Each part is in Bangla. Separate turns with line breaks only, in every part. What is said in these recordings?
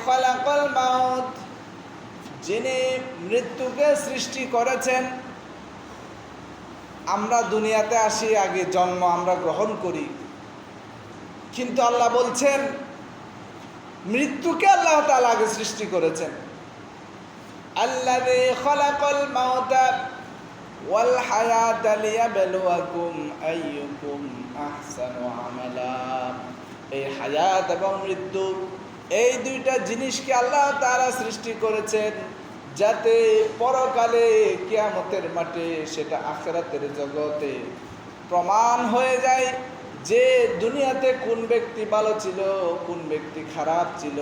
খালাকাল মাউত, যিনি মৃত্যুকে সৃষ্টি করেছেন। আমরা দুনিয়াতে আসি, আগে জন্ম আমরা গ্রহণ করি, কিন্তু আল্লাহ বলছেন মৃত্যুকে আল্লাহ তাআলা আগে সৃষ্টি করেছেন। আল্লাযী খালাকাল মাউতা ওয়াল হায়াতা লিয়াবলুয়াকুম আইয়ুকুম আহসানু আমালা। এই হায়াত এবং মৃত্যু, এই দুইটা জিনিসকে আল্লাহ তাআলা সৃষ্টি করেছেন যাতে পরকালে কিয়ামতের মাঠে, সেটা আখিরাতের জগতে প্রমাণ হয়ে যায় যে দুনিয়াতে কোন ব্যক্তি ভালো ছিল, কোন ব্যক্তি খারাপ ছিল,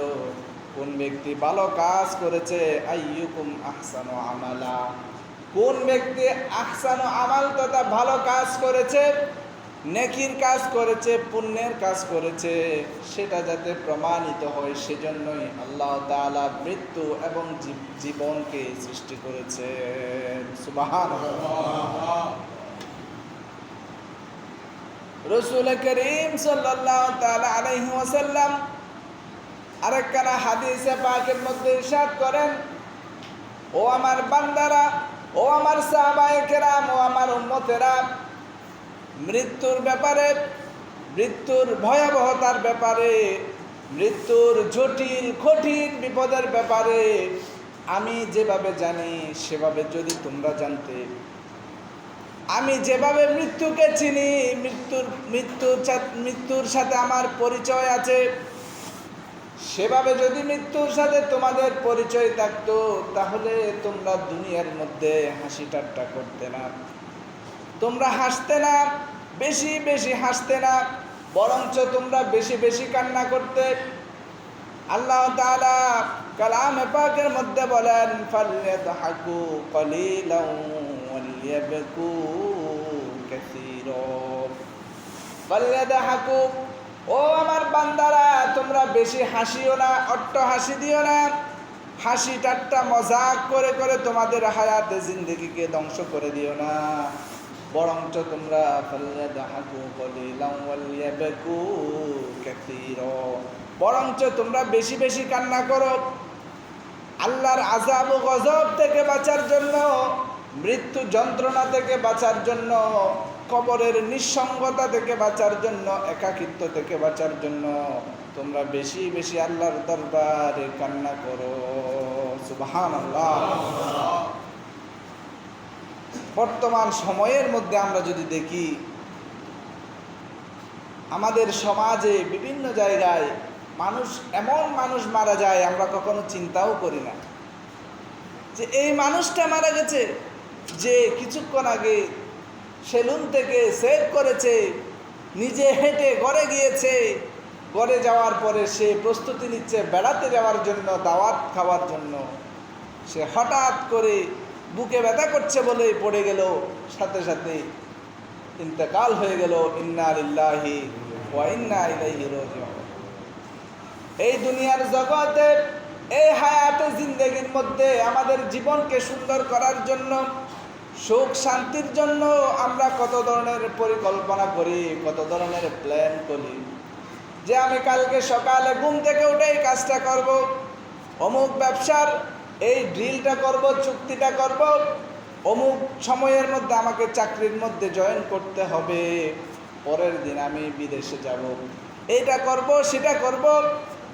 কোন ব্যক্তি ভালো কাজ করেছে। আইয়ুকুম আহসানু আমালা, কোন ব্যক্তি আহসানু আমাল তথা ভালো কাজ করেছে, নেকির কাজ করেছে, পুণ্যের কাজ করেছে, সেটা যাতে প্রমাণিত হয়, সেজন্যই আল্লাহ তাআলা মৃত্যু এবং জীবনকে সৃষ্টি করেছেন। সুবহানাল্লাহ। রাসূল করিম সাল্লাল্লাহু তাআলা আলাইহি ওয়াসাল্লাম আরেকখানা হাদিসে পাকের মধ্যে ইরশাদ করেন, ও আমার বান্দারা, ও আমার সাহাবায়ে কেরাম, ও আমার উম্মতেরা, মৃত্যুর ব্যাপারে, মৃত্যুর ভয়াবহতার ব্যাপারে, মৃত্যুর জটিল কঠিন বিপদের ব্যাপারে আমি যেভাবে জানি সেভাবে যদি তোমরা জানতে, আমি যেভাবে মৃত্যুকে চিনি, মৃত্যুর সাথে আমার পরিচয় আছে, সেভাবে যদি মৃত্যুর সাথে তোমাদের পরিচয় থাকতো, তাহলে তোমরা দুনিয়ার মধ্যে হাসি ঠাট্টা করতে না, তোমরা হাসতে না, বেশি বেশি হাসতে না, বরঞ্চ তোমরা বেশি বেশি কান্না করতে। আল্লাহ তাআলা কালামে পাকের মধ্যে বলেন, ফালইয়াদহাকু কলিলান ওয়ালিয়াবকু কাসীরা। ফালইয়াদহাকু, ও আমার বান্দারা, তোমরা বেশি হাসিও না, অট্ট হাসি দিও না, হাসি ঠাট্টা মজাক করে করে তোমাদের হায়াতে জিন্দেগিকে ধ্বংস করে দিও না, বরঞ্চ তোমরা ফালইয়াদহাকু কলিলান ওয়ালিয়াবকু কাসীরা, বরঞ্চ তোমরা বেশি বেশি কান্না করো। আল্লাহর আযাব ও গজব থেকে বাঁচার জন্য, মৃত্যু যন্ত্রণা থেকে বাঁচার জন্য, কবরের নিঃসঙ্গতা থেকে বাঁচার জন্য, একাকিত্ব থেকে বাঁচার জন্য তোমরা বেশি বেশি আল্লাহর দরবারে কান্না করো। সুবহানাল্লাহ। বর্তমান সময়ের মধ্যে আমরা যদি দেখি, আমাদের সমাজে বিভিন্ন জায়গায় এমন মানুষ মারা যায় আমরা কখনো চিন্তাও করি না যে এই মানুষটা মারা গেছে, যে কিছুক্ষণ আগে সেলুন থেকে সেভ করেছে, নিজে হেঁটে ঘরে গিয়েছে, ঘরে যাওয়ার পরে সে প্রস্তুতি নিচ্ছে বেড়াতে যাওয়ার জন্য, দাওয়াত খাওয়ার জন্য, সে হঠাৎ করে বুকে ব্যথা করছে বলে পড়ে গেল, সাথে সাথে ইন্তেকাল হয়ে গেল। ইন্না লিল্লাহি ওয়া ইন্না ইলাইহি রাজিউন। এই দুনিয়ার জগতে, এই হায়াতে জিন্দেগির মধ্যে আমাদের জীবনকে সুন্দর করার জন্য, সুখ শান্তির জন্য আমরা কত ধরনের পরিকল্পনা করি, কত ধরনের প্ল্যান করি, যে আমি কালকে সকালে ঘুম থেকে উঠে এই কাজটা করব, অমুক ব্যবসার এই ডিলটা করব, চুক্তিটা করব, অমুক সময়ের মধ্যে আমাকে চাকরির মধ্যে জয়েন করতে হবে, পরের দিন আমি বিদেশে যাব, এইটা করব, সেটা করব,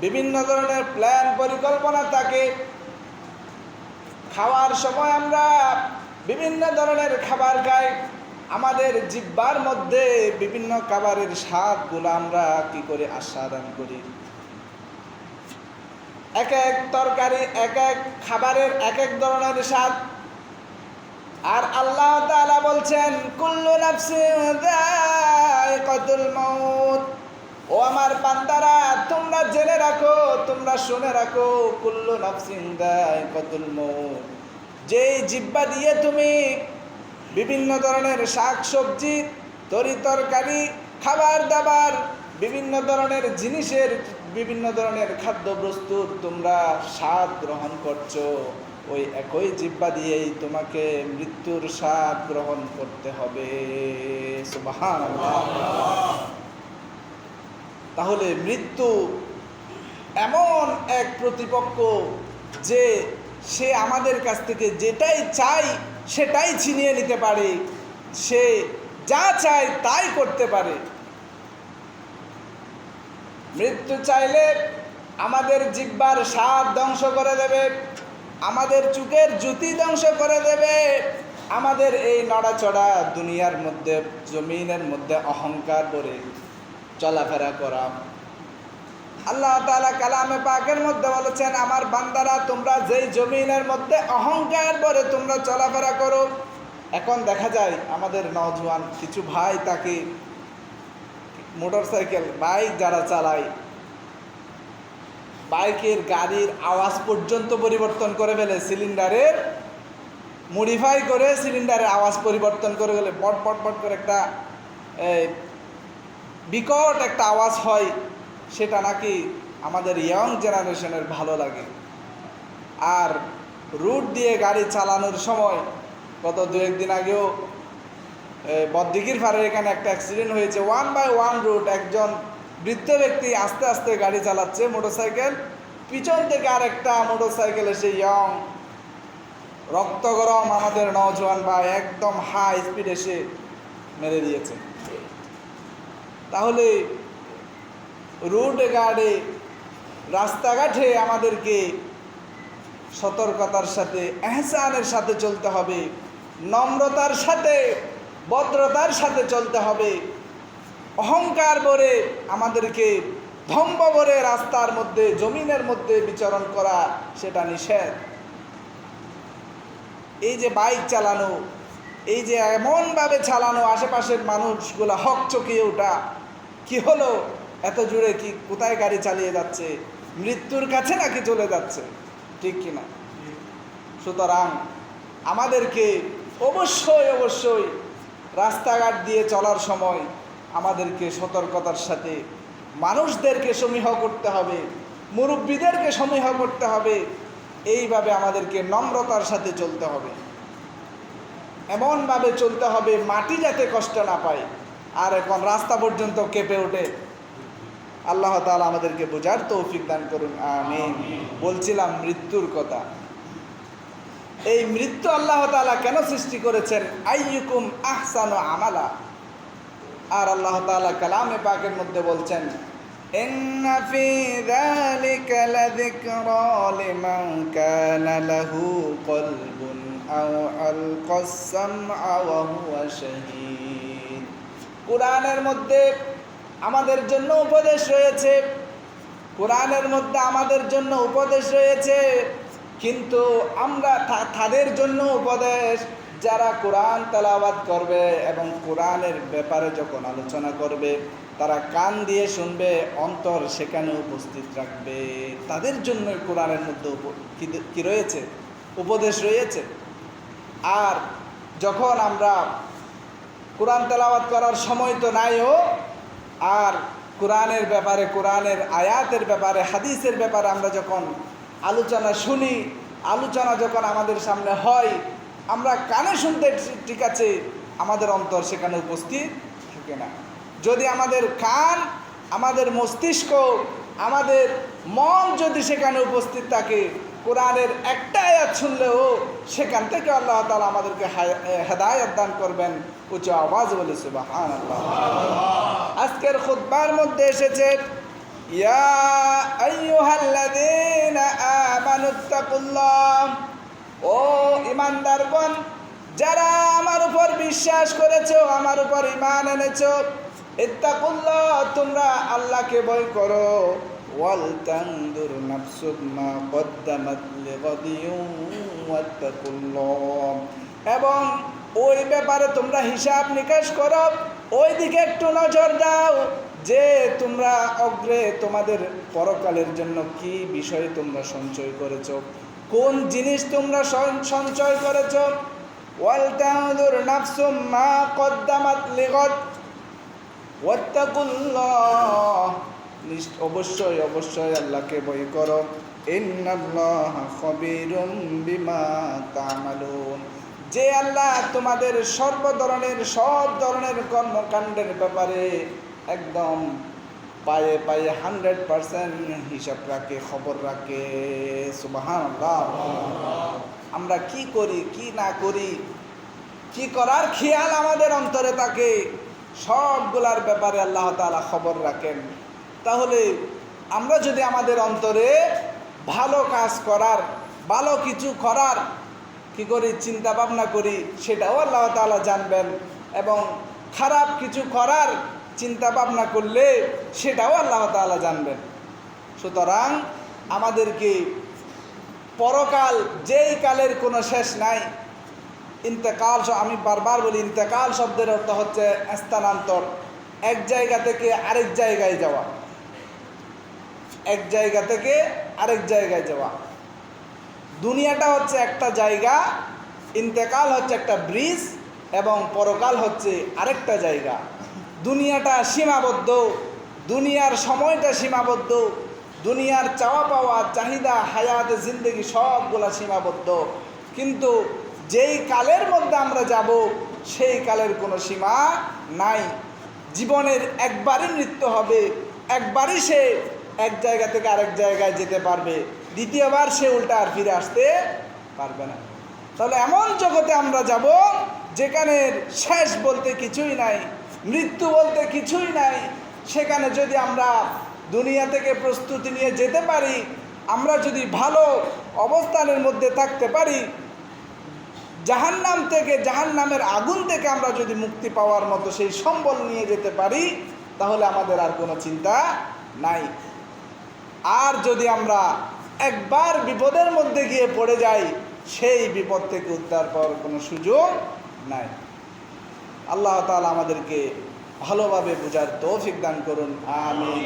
বিভিন্ন ধরনের প্ল্যান পরিকল্পনা থাকে। খাওয়ার সময় আমরা বিভিন্ন ধরনের খাবার খাই, আমাদের জিহ্বার মধ্যে বিভিন্ন খাবারের স্বাদগুলো আমরা কি করে আস্বাদন করি। এক এক তরকারি, এক এক খাবারের এক এক ধরনের স্বাদ। আর আল্লাহ তাআলা বলছেন, কুল্লু নাফসিন যায়িকাতুল মাউত। ও আমার বান্দারা, তোমরা জেনে রাখো, তোমরা শুনে রাখো, কুল্লু নাফসিন যায়িকাতুল মাউত। যেই জিহ্বা দিয়ে তুমি বিভিন্ন ধরনের শাক সবজি, তরি তরকারি, খাবার দাবার, বিভিন্ন ধরনের জিনিসের, বিভিন্ন ধরনের খাদ্যবস্তুর তোমরা স্বাদ গ্রহণ করছো, ওই একই জিহ্বা দিয়েই তোমাকে মৃত্যুর স্বাদ গ্রহণ করতে হবে। সুবহানাল্লাহ। তাহলে মৃত্যু এমন এক প্রতিপক্ষ যে সে আমাদের কাছ থেকে যেটাই চাই সেটাই ছিনিয়ে নিতে পারে, সে যা চায় তাই করতে পারে। মৃত্যু চাইলে আমাদের জিহ্বার স্বাদ ধ্বংস করে দেবে, আমাদের চোখের জ্যোতি ধ্বংস করে দেবে, আমাদের এই নড়াচড়া দুনিয়ার মধ্যে, জমিনের মধ্যে অহংকার করে চলাফেরা করা। আল্লাহ তাআলা কালামে পাকের মধ্যে বলেছেন, আমার বান্দারা তোমরা যেই জমিনের মধ্যে অহংকার করে তোমরা চলাফেরা করো। এখন দেখা যায় আমাদের নওজোয়ান কিছু ভাই তাকে মোটরসাইকেল, বাইক যারা চালায়, বাইকের গাড়ির আওয়াজ পর্যন্ত পরিবর্তন করে ফেলে, সিলিন্ডারের মডিফাই করে সিলিন্ডারের আওয়াজ পরিবর্তন করে ফেলে, বট বট বট করে একটা বিকট একটা আওয়াজ হয়, সেটা নাকি আমাদের ইয়ং জেনারেশনের ভালো লাগে। আর রুট দিয়ে গাড়ি চালানোর সময় গত 2-1 দিন আগেও বদ্দিঘির পাড়ের এখানে একটা অ্যাক্সিডেন্ট হয়েছে। 1/1 রুট, একজন বৃদ্ধ ব্যক্তি আস্তে আস্তে গাড়ি চালাচ্ছে মোটরসাইকেল, পিছন থেকে আরেকটা মোটরসাইকেল এসে ইয়ং রক্ত গরম আমাদের নওজোয়ান ভাই একদম হাই স্পিড এসে মেরে দিয়েছে। তাহলে রোড গার্ডে, রাস্তাঘাটে আমাদেরকে সতর্কতার সাথে, এহসানের সাথে চলতে হবে, নম্রতার সাথে, ভদ্রতার সাথে চলতে হবে। অহংকার ভরে আমাদেরকে ধম্ব ভরে রাস্তার মধ্যে, জমিনের মধ্যে বিচরণ করা সেটা নিষেধ। এই যে বাইক চালানো, এই যে এমনভাবে চালানো, আশেপাশের মানুষগুলো হক চকিয়ে ওঠা, কি হলো এত জোরে, কি কোথায় গাড়ি চালিয়ে যাচ্ছে, মৃত্যুর কাছে নাকি চলে যাচ্ছে, ঠিক কিনা? সুতরাং আমাদেরকে অবশ্যই অবশ্যই রাস্তাঘাট দিয়ে চলার সময় আমাদেরকে সতর্কতার সাথে মানুষদেরকে সমীহ করতে হবে, মুরব্বীদেরকে সমীহ করতে হবে, এইভাবে আমাদেরকে নম্রতার সাথে চলতে হবে, এমনভাবে চলতে হবে মাটি যাতে কষ্ট না পায়। আর এখন রাস্তা পর্যন্ত কেঁপে ওঠে। আল্লাহ তাআলা আমাদেরকে বোঝার তৌফিক দান করুন, আমিন। বলছিলাম মৃত্যুর কথা। এই মৃত্যু আল্লাহ তাআলা কেন সৃষ্টি করেছেন? আইয়ুকুম আহসানু আমালা। আর আল্লাহ তাআলা কালামে পাকের মধ্যে বলছেন, ইন্না ফি যালিকা লাযিকরা লিমান কানা লাহু কলবুন আও আলকাস সামআ ওয়া হুয়া শাহীদ। কুরআনের মধ্যে আমাদের জন্য উপদেশ রয়েছে, কোরআনের মধ্যে আমাদের জন্য উপদেশ রয়েছে, কিন্তু আমরা তাদের জন্য উপদেশ যারা কোরআন তেলাওয়াত করবে এবং কোরআনের ব্যাপারে যখন আলোচনা করবে তারা কান দিয়ে শুনবে, অন্তর সেখানে উপস্থিত রাখবে, তাদের জন্য কোরআনের মধ্যে কি রয়েছে? উপদেশ রয়েছে। আর যখন আমরা কোরআন তেলাওয়াত করার সময় তো নাইও, আর কোরআনের ব্যাপারে, কোরআনের আয়াতের ব্যাপারে, হাদিসের ব্যাপারে আমরা যখন আলোচনা শুনি, আলোচনা যখন আমাদের সামনে হয়, আমরা কানে শুনতে ঠিক আছে, আমাদের অন্তর সেখানে উপস্থিত থাকে না। যদি আমাদের কান, আমাদের মস্তিষ্ক, আমাদের মন যদি সেখানে উপস্থিত থাকে, কোরআনের একটা আয়াত শুনলেও সেখান থেকে আল্লাহ তাআলা আমাদেরকে হেদায়েত দান করবেন। উচ্চ আওয়াজ বলে সুবহানাল্লাহ। আজকের খুতবার মধ্যে এসেছে, ইয়া আইয়ুহাল্লাযীনা আমানুত্তাকুল্লাহ, ও ঈমানদারগণ, যারা আমার উপর বিশ্বাস করেছো, আমার উপর ঈমান এনেছো, ইত্তাকুল্লাহ, তোমরা আল্লাহকে ভয় করো, ওয়াল তানদুর নাফসুম মা কদ্দামাত লিগাদিন ওয়াত্তাকুল্লাহ, এবং ওই ব্যাপারে তোমরা হিসাব নিকাশ করো, ওই দিকে একটু নজর দাও যে তোমরা অগ্রে তোমাদের পরকালের জন্য কি বিষয় তোমরা সঞ্চয় করেছো, কোন জিনিস তোমরা সঞ্চয় করেছো। ওয়াল তানদুর নাফসুম মা কদ্দামাত লিগাদ ওয়াত্তাকুল্লাহ, অবশ্যই অবশ্যই আল্লাহকে ভয় করো। ইন্নাল্লাহা খাবীরুম বিমা তা'মালুন, যে আল্লাহ তোমাদের সব ধরনের কর্মকাণ্ডের ব্যাপারে একদম পায়ে পায়ে 100% হিসাব রাখে, খবর রাখে। সুবহানাল্লাহ। আমরা কি করি কি না করি, কি করার খেয়াল আমাদের অন্তরে থাকে, সবগুলার ব্যাপারে আল্লাহ তাআলা খবর রাখেন। তাহলে আমরা যদি আমাদের অন্তরে ভালো কাজ করার, ভালো কিছু করার কি করি, চিন্তা ভাবনা করি, সেটাও আল্লাহ তাআলা জানবেন। এবং খারাপ কিছু করার চিন্তা ভাবনা করলে সেটাও আল্লাহ তাআলা জানবেন। সুতরাং আমাদেরকে পরকাল, যেই কালের কোনো শেষ নাই, ইন্তেকাল, আমি বারবার বলি ইন্তেকাল শব্দের অর্থ হচ্ছে স্থানান্তর, এক জায়গা থেকে আরেক জায়গায় যাওয়া, এক জায়গা থেকে আরেক জায়গায় যাওয়া। দুনিয়াটা হচ্ছে একটা জায়গা, ইন্তেকাল হচ্ছে একটা ব্রিজ, এবং পরকাল হচ্ছে আরেকটা জায়গা। দুনিয়াটা সীমাবদ্ধ, দুনিয়ার সময়টা সীমাবদ্ধ, দুনিয়ার চাওয়া পাওয়া, চাহিদা, হায়াত, জিন্দেগি সবগুলা সীমাবদ্ধ। কিন্তু যেই কালের মধ্যে আমরা যাব সেই কালের কোনো সীমা নাই। জীবনের একবারই মৃত্যু হবে, একবারই সে এক জায়গা থেকে আরেক জায়গায় যেতে পারবে, দ্বিতীয়বার সে উল্টা আর ফিরে আসতে পারবে না। তাহলে এমন জগতে আমরা যাব যেখানে শেষ বলতে কিছুই নাই, মৃত্যু বলতে কিছুই নাই। সেখানে যদি আমরা দুনিয়া থেকে প্রস্তুতি নিয়ে যেতে পারি, আমরা যদি ভালো অবস্থানের মধ্যে থাকতে পারি, জাহান্নাম থেকে, জাহান্নামের আগুন থেকে আমরা যদি মুক্তি পাওয়ার মতো সেই সম্বল নিয়ে যেতে পারি, তাহলে আমাদের আর কোনো চিন্তা নাই। আর যদি আমরা একবার বিপদের মধ্যে গিয়ে পড়ে যাই, সেই বিপদ থেকে উদ্ধার পাওয়ার কোনো সুযোগ নাই। আল্লাহ তাআলা আমাদেরকে ভালোভাবে বোঝার তৌফিক দান করুন, আমিন।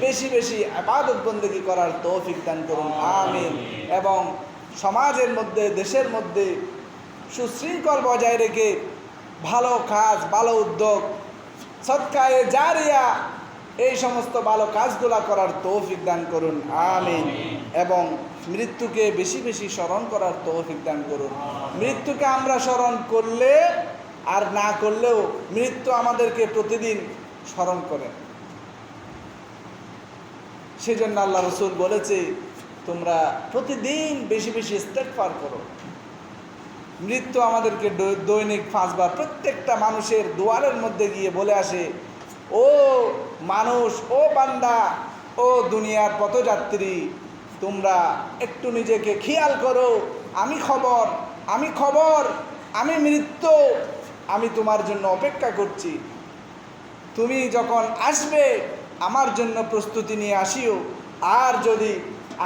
বেশি বেশি ইবাদত বন্দেগী করার তৌফিক দান করুন, আমিন। এবং সমাজের মধ্যে, দেশের মধ্যে সুশৃঙ্খল বজায় রেখে ভালো কাজ, ভালো উদ্যোগ, সদকায়ে জারিয়া, এই সমস্ত ভালো কাজগুলা করার তৌফিক দান করুন, আমিন। এবং মৃত্যুকে বেশি বেশি স্মরণ করার তৌফিক দান করুন। মৃত্যুকে আমরা স্মরণ করলে আর না করলেও মৃত্যু আমাদেরকে প্রতিদিন স্মরণ করে। সেজন্য আল্লাহ রাসূল বলেছে, তোমরা প্রতিদিন বেশি বেশি ইস্তেগফার করো। মৃত্যু আমাদেরকে দৈনিক 5 বার প্রত্যেকটা মানুষের দুয়ারের মধ্যে গিয়ে বলে আসে, ও মানুষ, ও বান্দা, ও দুনিয়ার পথযাত্রী, তোমরা একটু নিজেকে খেয়াল করো। আমি খবর, আমি খবর, আমি মৃত্যু, আমি তোমার জন্য অপেক্ষা করছি। তুমি যখন আসবে আমার জন্য প্রস্তুতি নিয়ে আসিও, আর যদি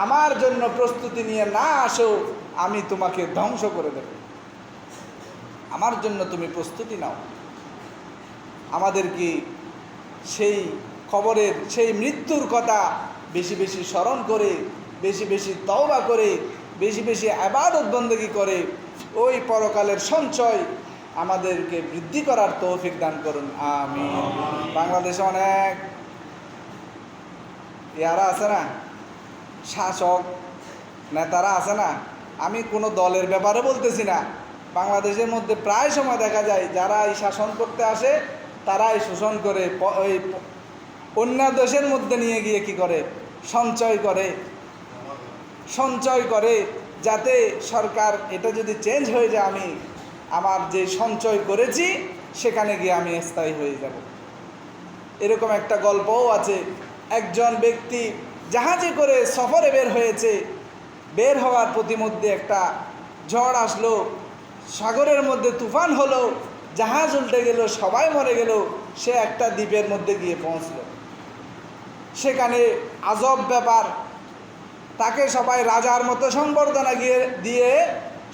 আমার জন্য প্রস্তুতি নিয়ে না আসো, আমি তোমাকে ধ্বংস করে দেব। আমার জন্য তুমি প্রস্তুতি নাও। আমাদেরকে সেই খবরের, সেই মৃত্যুর কথা বেশি বেশি স্মরণ করে, বেশি বেশি তওবা করে, বেশি বেশি ইবাদত বন্দেগী করে ওই পরকালের সঞ্চয় আমাদেরকে বৃদ্ধি করার তৌফিক দান করুন, আমিন। বাংলাদেশে অনেক ইয়ারা আছে না, শাসক নেতারা আছে না, আমি কোনো দলের ব্যাপারে বলতেছি না, বাংলাদেশের মধ্যে প্রায় সময় দেখা যায় যারা এই শাসন করতে আসে তারাই শোষণ করে, ওই অন্য দেশের মধ্যে নিয়ে গিয়ে কি করে, সঞ্চয় করে, যাতে সরকার এটা যদি চেঞ্জ হয়ে যায়, আমি আমার যে সঞ্চয় করেছি সেখানে গিয়ে আমি স্থায়ী হয়ে যাব। এরকম একটা গল্পও আছে। একজন ব্যক্তি জাহাজে করে সফরে বের হয়েছে, বের হওয়ার প্রতিমধ্যে একটা ঝড় আসলো, সাগরের মধ্যে তুফান হলো, জাহাজ উল্টে গেল, সবাই মরে গেল। সে একটা দ্বীপের মধ্যে গিয়ে পৌঁছলো। সেখানে আজব ব্যাপার, তাকে সবাই রাজার মতো সংবর্ধনা দিয়ে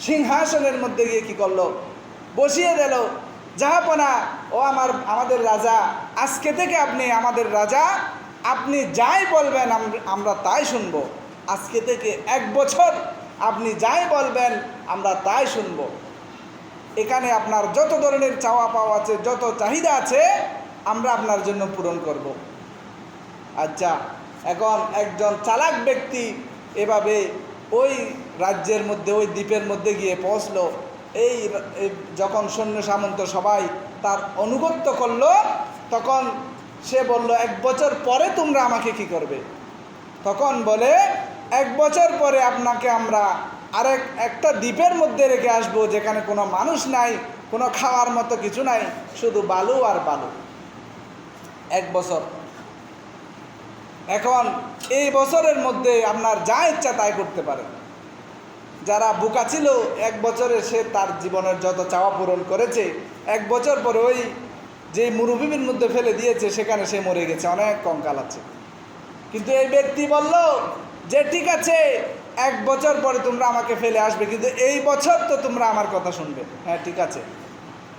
সিংহাসনের মধ্যে গিয়ে কি করলো, বসিয়ে দিল। জাহাপনা, ও আমাদের রাজা, আজকে থেকে আপনি আমাদের রাজা, আপনি যাই বলবেন আমরা তাই শুনবো। আজকে থেকে 1 বছর আপনি যাই বলবেন আমরা তাই শুনব। এখানে আপনার যত ধরনের চাওয়া পাওয়া আছে, যত চাহিদা আছে, আমরা আপনার জন্য পূরণ করব। আচ্ছা, এখন একজন চালাক ব্যক্তি এভাবে ওই রাজ্যের মধ্যে, ওই দ্বীপের মধ্যে গিয়ে পৌঁছলো। এই যখন সৈন্য সামন্ত সবাই তার আনুগত্য করলো, তখন সে বলল 1 বছর পরে তোমরা আমাকে কি করবে? তখন বলে 1 বছর পরে আপনাকে আমরা একটা দ্বীপের মধ্যে রেখে আসবো, যেখানে কোনো মানুষ নাই, কোনো খাওয়ার মতো কিছু নাই, শুধু বালু আর বালু। 1 বছর। এখন এই বছরের মধ্যে আপনার যা ইচ্ছা তাই করতে পারেন। যারা বোকা ছিল 1 বছরে সে তার জীবনের যত চাওয়া পূরণ করেছে, 1 বছর পরে ওই যে মরুভূমির মধ্যে ফেলে দিয়েছে সেখানে সে মরে গেছে, অনেক কঙ্কাল আছে। কিন্তু এই ব্যক্তি বলল যে ঠিক আছে 1 বছর পরে তোমরা আমাকে ফেলে আসবে, কিন্তু এই বছর তো তোমরা আমার কথা শুনবে। হ্যাঁ ঠিক আছে।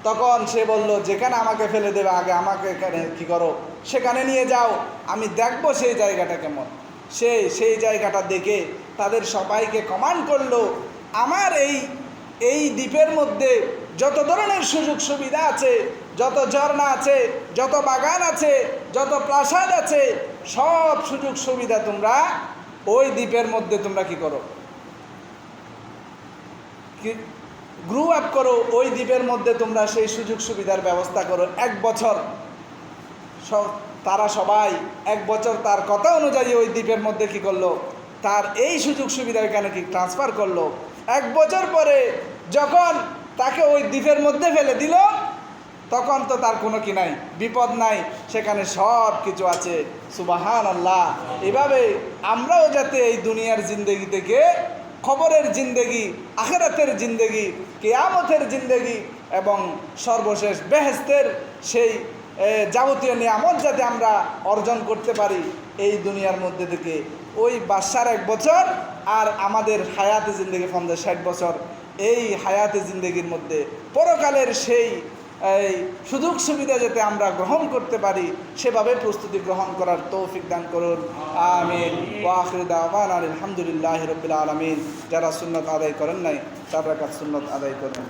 তখন সে বলল যেখানে আমাকে ফেলে দেবে আগে আমাকে এখানে কী করো, সেখানে নিয়ে যাও, আমি দেখবো সেই জায়গাটা কেমন। সেই জায়গাটা দেখে তাদের সবাইকে কমান্ড করলো, আমার এই দ্বীপের মধ্যে যত ধরনের সুযোগ সুবিধা আছে, যত ঝর্ণা আছে, যত বাগান আছে, যত প্রাসাদ আছে, সব সুযোগ সুবিধা তোমরা ওই দ্বীপের মধ্যে তোমরা কি করো, গ্রো আপ করো, ওই দ্বীপের মধ্যে তোমরা সেই সুযোগ সুবিধার ব্যবস্থা করো। 1 বছর তারা সবাই 1 বছর তার কথা অনুযায়ী ওই দ্বীপের মধ্যে কি করলো, তার এই সুযোগ সুবিধা এখানে কি ট্রান্সফার করলো। 1 বছর পরে যখন তাকে ওই দ্বীপের মধ্যে ফেলে দিল, তখন তো তার কোনো কি নাই, বিপদ নাই, সেখানে সব কিছু আছে। সুবহানাল্লাহ। এভাবে আমরাও যাতে এই দুনিয়ার জিন্দেগি থেকে খবরের জিন্দেগি, আখিরাতের জিন্দেগি, কিয়ামতের জিন্দেগি এবং সর্বশেষ বেহেশতের সেই যাবতীয় নিয়ামত যাতে আমরা অর্জন করতে পারি এই দুনিয়ার মধ্যে থেকে, ওই বাদশার 1 বছর আর আমাদের হায়াতে জিন্দেগি 50-60 বছর, এই হায়াতে জিন্দেগির মধ্যে পরকালের সেই সুযোগ সুবিধা যাতে আমরা গ্রহণ করতে পারি, সেভাবে প্রস্তুতি গ্রহণ করার তৌফিক দান করুন। আমিন। ওয়া আখিরু দাওয়ানা আলহামদুলিল্লাহি রাব্বিল আলামিন। যারা সুন্নাত আদায় করেন নাই 4 রাকাত সুন্নাত আদায় করুন।